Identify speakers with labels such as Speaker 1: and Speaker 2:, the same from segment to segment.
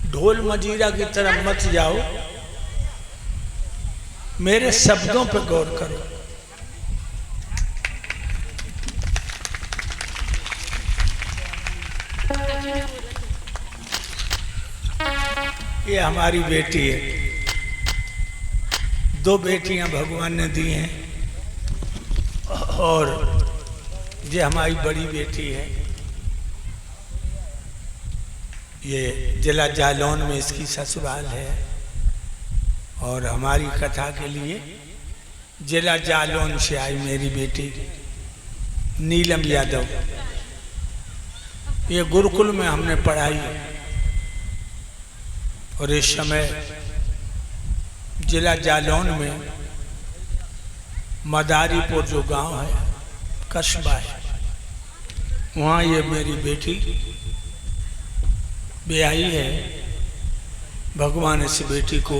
Speaker 1: ढोल मजीरा की तरफ मत जाओ, मेरे शब्दों पर गौर करो। ये हमारी बेटी है, 2 बेटियां भगवान ने दी हैं और ये हमारी बड़ी बेटी है। ये जिला जालौन में इसकी ससुराल है और हमारी कथा के लिए जिला जालौन से आई मेरी बेटी नीलम यादव। ये गुरुकुल में हमने पढ़ाई और इस समय जिला जालौन में मदारीपुर जो गांव है, कस्बा है, वहाँ ये मेरी बेटी ब्याही है। भगवान इस बेटी को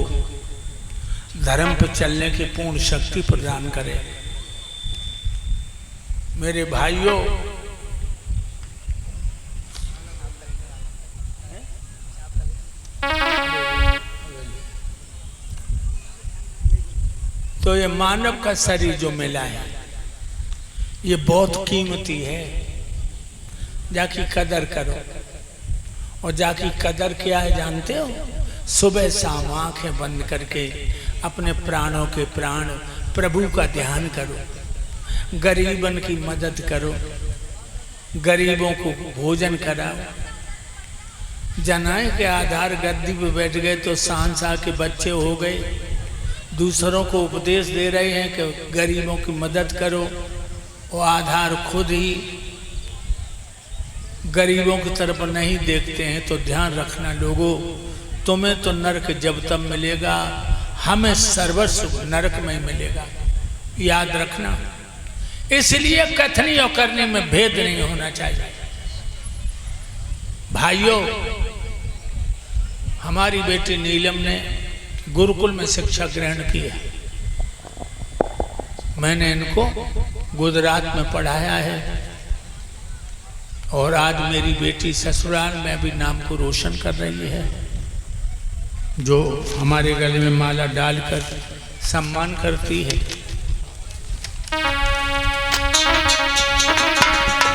Speaker 1: धर्म पर चलने की पूर्ण शक्ति प्रदान करे। मेरे भाइयों, तो ये मानव का शरीर जो मिला है ये बहुत कीमती है। जाकी कदर करो। और जाकी कदर क्या है जानते हो? सुबह शाम आंखें बंद करके अपने प्राणों के प्राण प्रभु का ध्यान करो, गरीबन की मदद करो, गरीबों को भोजन कराओ। जनाए के आधार गद्दी पे बैठ गए तो सांसा के बच्चे हो गए, दूसरों को उपदेश दे रहे हैं कि गरीबों की मदद करो, वो आधार खुद ही गरीबों की तरफ नहीं देखते हैं। तो ध्यान रखना लोगों, तुम्हें तो नरक जब तक मिलेगा, हमें सर्वस्व नरक में ही मिलेगा, याद रखना। इसलिए कथनी और करने में भेद नहीं होना चाहिए। भाइयों, हमारी बेटी नीलम ने गुरुकुल में शिक्षा ग्रहण की है। मैंने इनको गुजरात में पढ़ाया है और आज मेरी बेटी ससुराल में भी नाम को रोशन कर रही है, जो हमारे गले में माला डालकर सम्मान करती है।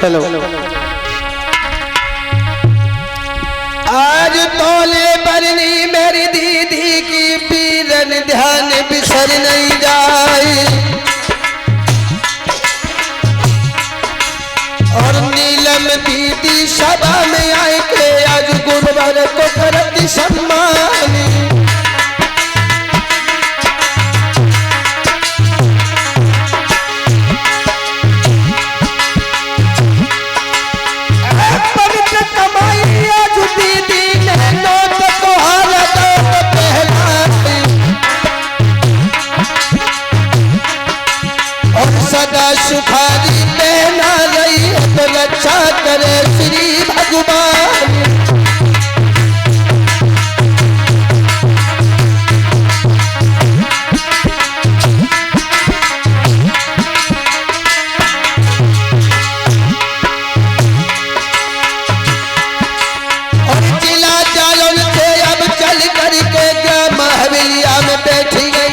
Speaker 2: हेलो, आज तोले बरनी मेरी दीदी की पीरन, ध्यान बिसर नहीं जाए। और नीलम दीदी सभा में आए के आज गुरुवर को करती सम्मान। पवित्र कमाई आज दीदी ने नोट को हालत पहनाई और सदा सुखारी पहना रही है तो रक्षा करे श्री भगवान। और जिला जालौन से अब चल करके महविया में बैठी गई।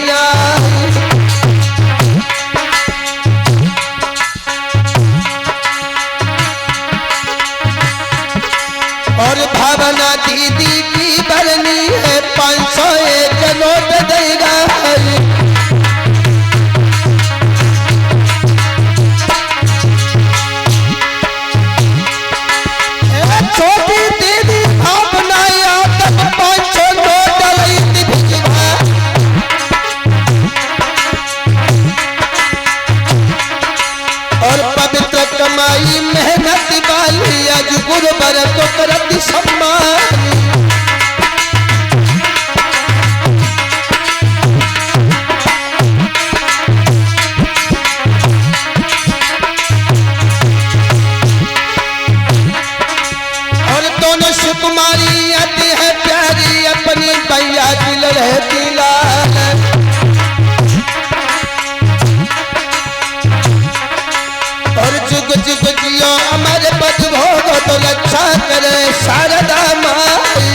Speaker 2: और भावना दीदी की बरनी है 501 नोट देगा। छोटी दीदी भावना तक 500 नोट डली भिजवा। और पवित्र कमाई मेहनत वाली आज गुरुवर को करती सम्मान। और दोनों सुकुमारी आती है प्यारी, अपनी भैया दिल रहती लाल। और जुग जुग जियो अमर पद भोग तो रक्षा करे शारदा माई।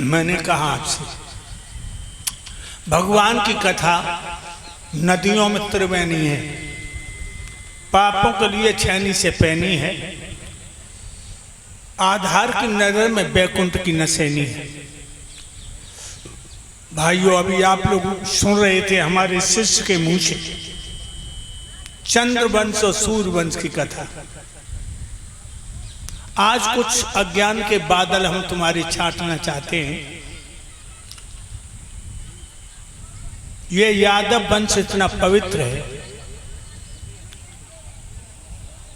Speaker 1: मैंने कहा आपसे, भगवान की कथा नदियों में त्रिवेणी है, पापों के लिए छैनी से पैनी है, आधार की नजर में बैकुंठ की नसेनी है। भाइयों, अभी आप लोग सुन रहे थे हमारे शिष्य के मुंह से चंद्रवंश और सूर्यवंश की कथा। आज कुछ अज्ञान के बादल हम तुम्हारे छाटना चाहते हैं। ये यादव वंश इतना पवित्र है,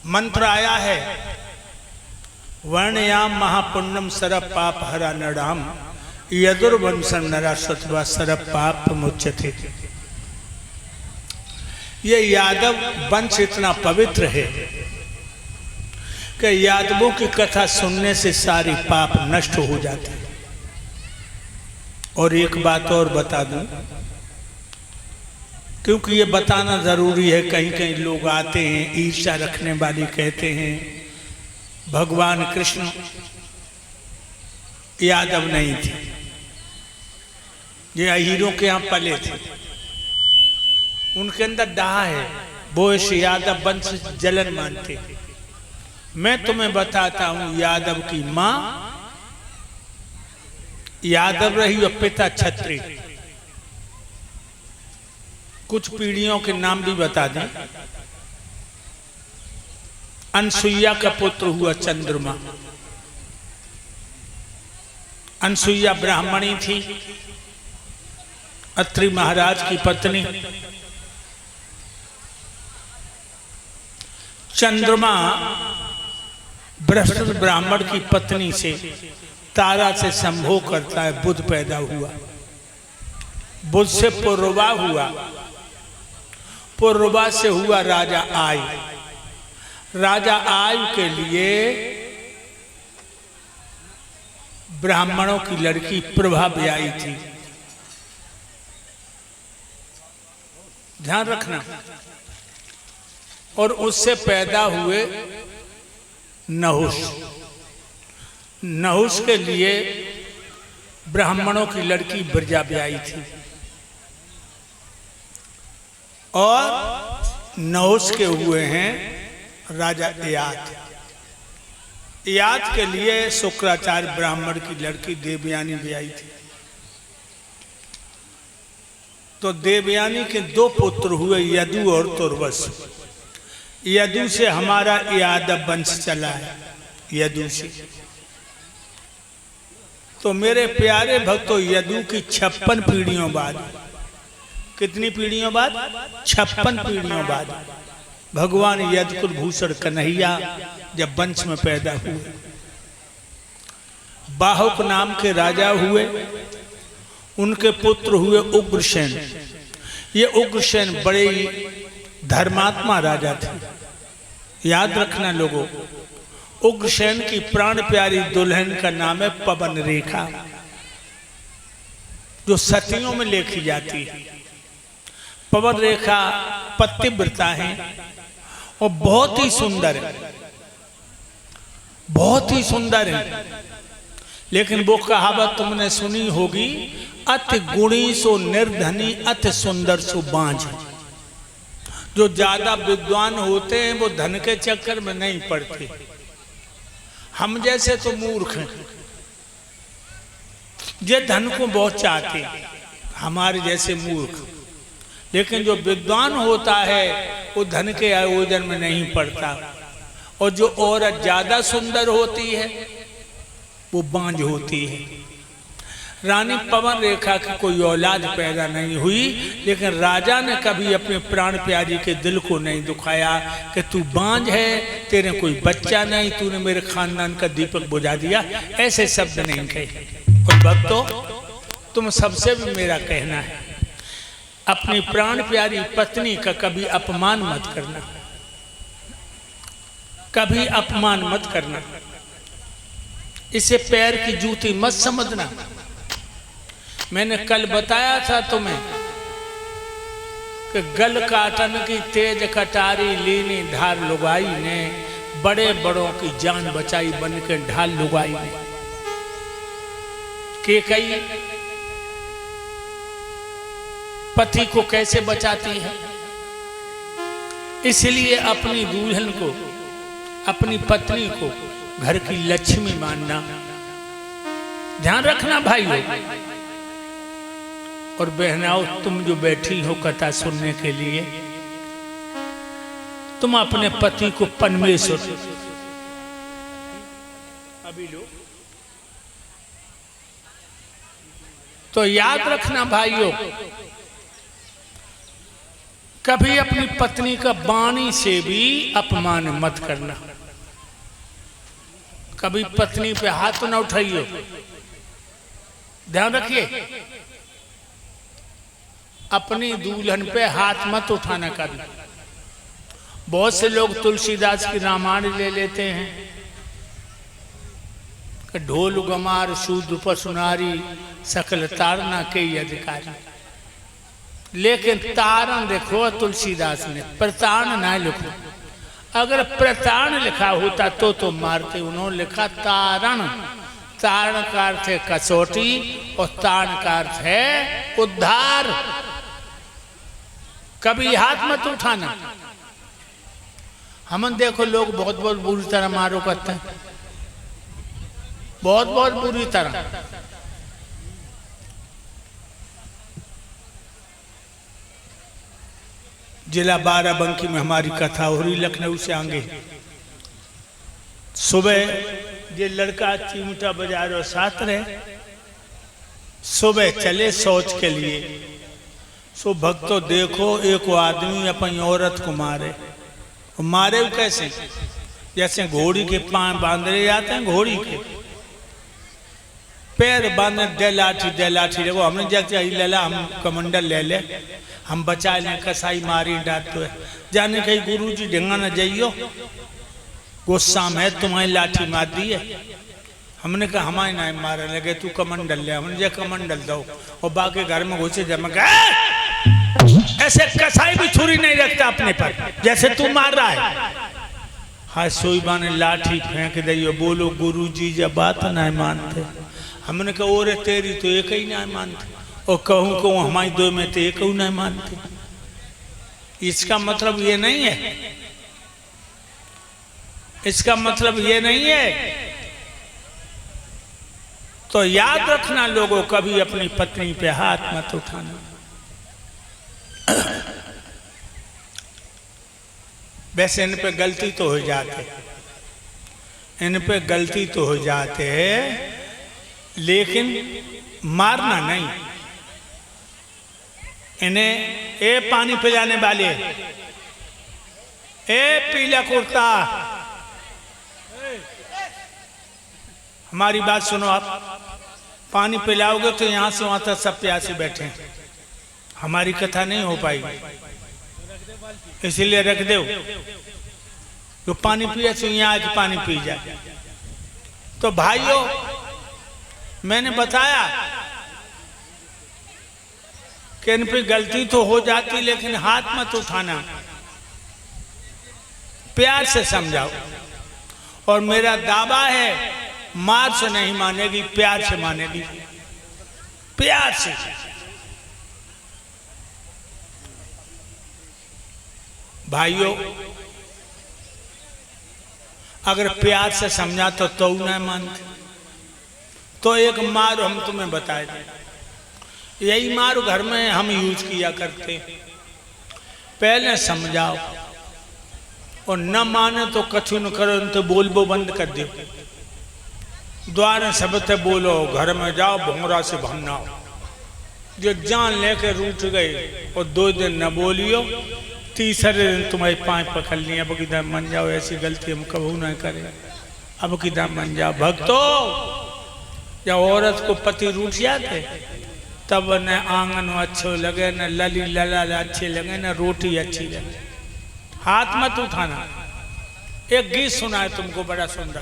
Speaker 1: मंत्र आया है, वर्णयाम महापुण्यम सरप पाप हरा नराम यदुर्वंशम नरा सत्वा सरप पाप मुच्यते। ये यादव वंश इतना पवित्र है कि यादवों की कथा सुनने से सारी पाप नष्ट हो जाते हैं। और एक बात और बता दूं, क्योंकि ये बताना जरूरी है, कहीं कहीं लोग आते हैं ईर्ष्या रखने वाले, कहते हैं भगवान कृष्ण यादव नहीं थे, ये अहीरों के यहाँ पले थे, उनके अंदर डाह है, वो इस यादव वंश जलन मानते। मैं तुम्हें बताता हूं, यादव की मां यादव रही और पिता क्षत्रिय। कुछ पीढ़ियों के नाम भी बता दें। अनसुईया का पुत्र हुआ चंद्रमा। अनसुईया ब्राह्मणी थी, अत्रि महाराज की पत्नी। चंद्रमा बृहस्पति ब्राह्मण की पत्नी से तारा से संभोग करता है, बुध पैदा हुआ, बुध से पुरुरवा हुआ, पुरुरवा से हुआ राजा आयु। राजा आयु के लिए ब्राह्मणों की लड़की प्रभा ब्याई थी, ध्यान रखना। और उससे पैदा हुए नहुष। नहुष के लिए ब्राह्मणों की लड़की ब्रजा ब्याई थी। और नहुष के हुए हैं राजा इयात। इयात के लिए शुक्राचार्य ब्राह्मण की लड़की देवयानी ब्याई थी। तो देवयानी के दो पुत्र हुए, यदु और तुर्वस। यदु से हमारा यादव वंश चला है, यदु से। तो मेरे प्यारे भक्तों, यदु की 56 पीढ़ियों बाद, कितनी पीढ़ियों बाद? 56 पीढ़ियों बाद भगवान यदकुल भूषण कन्हैया जब वंश में पैदा हुए, बाहुक नाम के राजा हुए। उनके पुत्र हुए उग्रसेन। ये उग्रसेन बड़े धर्मात्मा राजा थे, याद रखना लोगों। उग्रसेन की प्राण प्यारी दुल्हन का नाम है पवन रेखा, जो सतियों में लिखी जाती है। पवन रेखा पतिव्रता है और बहुत ही सुंदर है, बहुत ही सुंदर है। लेकिन वो कहावत तुमने सुनी होगी, अति गुणी सो निर्धनी, अति सुंदर सो बांझ। जो ज्यादा विद्वान होते हैं वो धन के चक्कर में नहीं पड़ते। हम जैसे तो मूर्ख हैं, ये धन को बहुत चाहते हैं, हमारे जैसे मूर्ख। लेकिन जो विद्वान होता है वो धन के आयोजन में नहीं पड़ता। और जो औरत ज्यादा सुंदर होती है वो बांझ होती है। रानी पवन रेखा की कोई औलाद पैदा नहीं हुई, लेकिन राजा ने कभी अपने प्राण प्यारी के दिल को नहीं दुखाया कि तू बांझ है, तेरे कोई बच्चा नहीं, तूने मेरे खानदान का दीपक बुझा दिया, ऐसे शब्द नहीं कहे। और भक्तों, तुम सबसे भी मेरा कहना है, अपनी प्राण प्यारी पत्नी का कभी अपमान मत करना, कभी अपमान मत करना। इसे पैर की जूती मत समझना। मैंने कल बताया था तुम्हें कि गल काटन की तेज कटारी लीनी धार लुगाई ने, बड़े बड़ों की जान बचाई बन के ढाल लुगाई ने। कि कई पति को कैसे बचाती है, इसलिए अपनी दुल्हन को, अपनी पत्नी को घर की लक्ष्मी मानना। ध्यान रखना भाइयों और बहनाओं, तुम जो बैठी हो कथा सुनने के लिए, तुम अपने पति को परमेश्वर अभी लो तो याद रखना भाइयों, कभी अपनी पत्नी का वाणी से भी अपमान मत करना। कभी पत्नी पे हाथ न उठाइयो, ध्यान रखिए। अपनी दुल्हन पे हाथ मत उठाना कभी। बहुत से लोग तुलसीदास की रामायण ले लेते हैं, ढोल गमार शूद्र पसुनारी सकल तारना के अधिकारी। लेकिन तारण देखो तुलसीदास ने, प्रतारण ना लिखो। अगर प्रतारण लिखा होता तो मारते। उन्होंने लिखा तारण। तारण का अर्थ है कसौटी और तारण का अर्थ है उद्धार। कभी हाथ मत उठाना। हम देखो लोग बहुत बहुत बुरी तरह मारो करते हैं, बहुत बहुत बुरी तरह। जिला बाराबंकी में हमारी कथा हो रही, लखनऊ से आगे। सुबह ये लड़का चिमटा बजा रहे साथ रहे, सुबह चले शौच के लिए। सो भक्तों देखो, एक आदमी अपनी औरत को मारे। मारे कैसे? जैसे घोड़ी के पांव बांधे जाते हैं, घोड़ी के पैर बांधे, दे लाठी देखो। हमने जैसे लेला, हम कमंडल ले ले, हम बचा लें, कसाई मारी डांटो है। जाने कहीं गुरुजी ढंगा न जाइयो, गुस्सा में तुम्हारी लाठी मार दी है। हमने कहा हमारे ना मारे लगे, तू कमंडल ले। हमने जो कमंडल दो और बाकी घर में घुसे जमा गए। ऐसे कसाई भी छुरी नहीं रखता अपने पर, जैसे तू मार रहा है। हाँ सोईबा ने लाठी फेंक दी। बोलो गुरुजी जब बात नहीं मानते। हमने कहा और तेरी तो एक ही नहीं मानते, और कहूँ हमारी दो में तो एक नहीं मानते। इसका मतलब ये नहीं है, इसका मतलब ये नहीं है। तो याद रखना लोगों, कभी अपनी पत्नी पे हाथ मत उठाना। वैसे इन पे गलती तो हो जाते, इन पे गलती तो हो जाते है, लेकिन मारना नहीं। इन्हें ए पानी पिलाने वाले, ए पीला कुर्ता, हमारी बात सुनो। आप पानी पिलाओगे तो यहां से वहां तक सब प्यासे बैठे। हमारी कथा नहीं हो पाएगी, इसीलिए रख दो। जो पानी पिए तो यहाँ आके पानी पी जाए। तो भाइयों, मैंने बताया कि इन पे गलती तो हो जाती, लेकिन हाथ मत उठाना, प्यार से समझाओ। और मेरा दावा है, मार से नहीं मानेगी, प्यार से मानेगी, प्यार से। भाइयों, अगर प्यार से समझा तो नहीं मानते। तो एक मार हम तुम्हें बताए थे, यही मार घर में हम यूज किया करते। पहले समझाओ और न माने तो कछु न करो, तो बोलबो बंद कर दो। द्वार सबसे बोलो, घर में जाओ भोंगरा से भरना। जो जान लेके रूठ गए और 2 दिन न बोलियो, तीसरे दिन तुम्हारी पाँव पकड़ लिया। अब की दाम मन जाओ, ऐसी गलती हम कबू नहीं करें। अब की दाम मन जाओ। भक्तों, जब औरत को पति रूठ जाते, तब न आंगन अच्छे लगे, न लली लला अच्छे लगे, न रोटी अच्छी लगे। हाथ मत उठाना। एक गीत सुना है तुमको, बड़ा सुंदर।